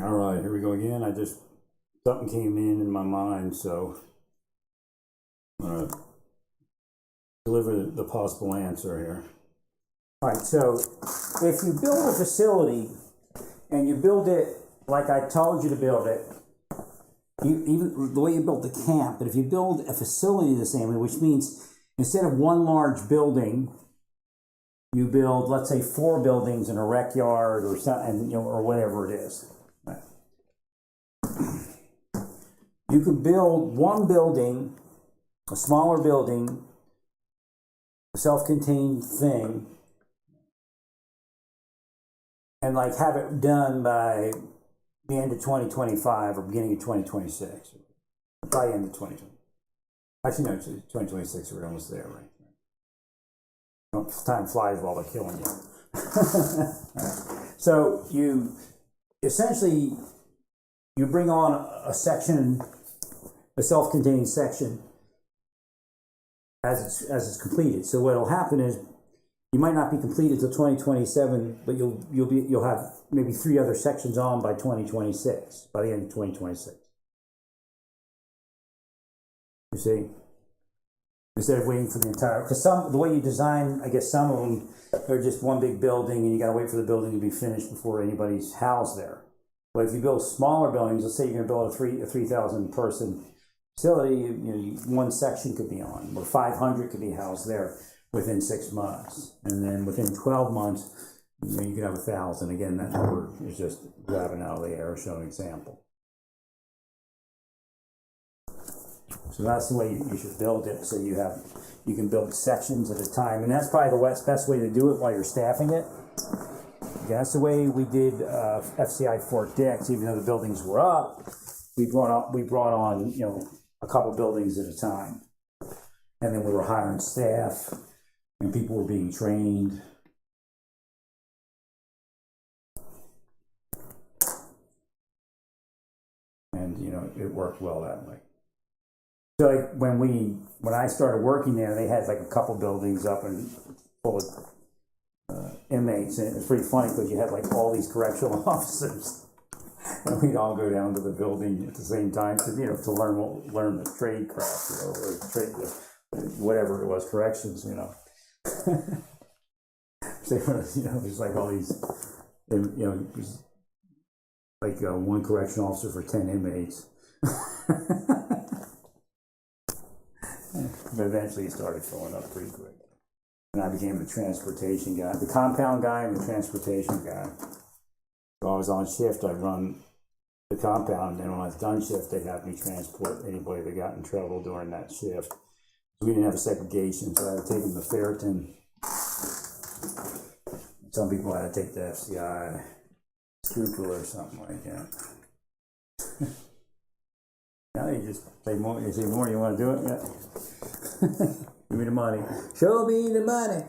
All right, here we go again. Something came in my mind, so I'm gonna deliver the possible answer here. All right, so if you build a facility and you build it like I told you to build it, even the way you built the camp, but if you build a facility the same way, which means instead of one large building, you build, let's say, 4 buildings in a rec yard or something, or whatever it is. Right. You can build one building, a smaller building, a self-contained thing, and like have it done by the end of 2025 or beginning of 2026. By end of 2020. Actually, no, 2026, we're almost there, right? Time flies while they're killing you. So you essentially, you bring on a section, a self-contained section as it's completed. So what will happen is you might not be completed till 2027, but you'll have maybe 3 other sections on by 2026, by the end of 2026. You see? Instead of waiting for the entire, because the way you design, I guess some of them are just one big building and you got to wait for the building to be finished before anybody's housed there. But if you build smaller buildings, let's say you're going to build a 3,000 person facility, one section could be on, or 500 could be housed there within 6 months. And then within 12 months, you can have 1,000. Again, that number is just grabbing out of the air, showing an example. So that's the way you should build it. So you can build sections at a time, and that's probably the best way to do it while you're staffing it. Yeah, that's the way we did FCI Fort Dix. Even though the buildings were up, we brought on a couple buildings at a time, and then we were hiring staff, and people were being trained. And it worked well that way. So like when I started working there, they had like a couple buildings up and full of inmates, and it was pretty funny because you had like all these correctional officers, and we'd all go down to the building at the same time to learn the trade craft, or trade whatever it was, corrections, So it was like all these, it was like one correctional officer for 10 inmates. But eventually it started filling up pretty quick. And I became the transportation guy, the compound guy and the transportation guy. So I was on shift, I'd run the compound, and then when I was done shift, they'd have me transport anybody that got in trouble during that shift. We didn't have a segregation, so I had to take them to Ferriton. Some people had to take the FCI Schuylkill or something like that. Now you just say more. You say more. You want to do it? Yeah. Give me the money. Show me the money.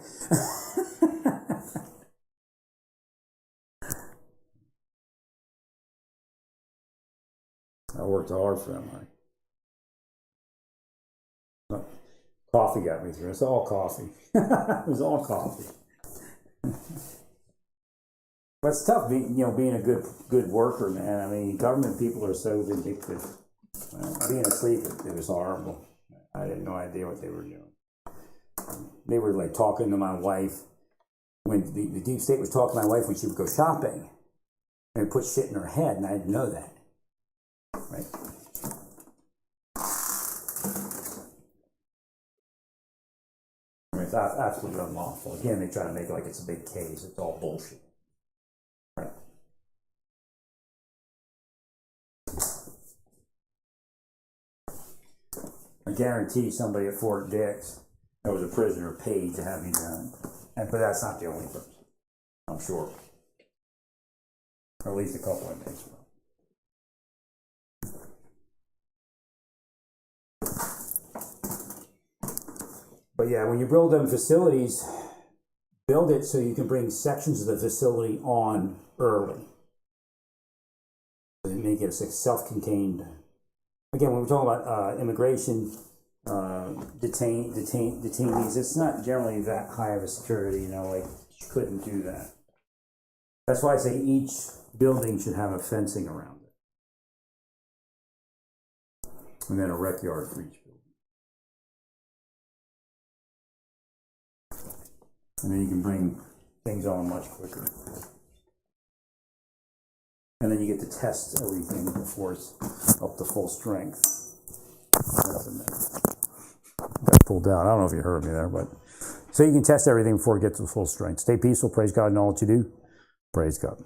I worked hard for that money. Coffee got me through. It's all coffee. It was all coffee. But it's tough, being a good worker, man. I mean, government people are so vindictive. Being asleep, it was horrible. I had no idea what they were doing. They were like talking to my wife when the deep state was talking to my wife when she would go shopping, and put shit in her head, and I didn't know that. Right? I mean, it's absolutely unlawful. Again, they try to make it like it's a big case. It's all bullshit. Right? I guarantee somebody at Fort Dix that was a prisoner paid to have me done. But that's not the only person, I'm sure. Or at least a couple of inmates. But yeah, when you build them facilities, build it so you can bring sections of the facility on early. So make it a self-contained. Again, when we're talking about immigration, detainees, it's not generally that high of a security, like you couldn't do that. That's why I say each building should have a fencing around it. And then a rec yard for each building. And then you can bring things on much quicker. And then you get to test everything before it's up to full strength. Got pulled out. I don't know if you heard me there, but so you can test everything before it gets to full strength. Stay peaceful. Praise God in all that you do. Praise God.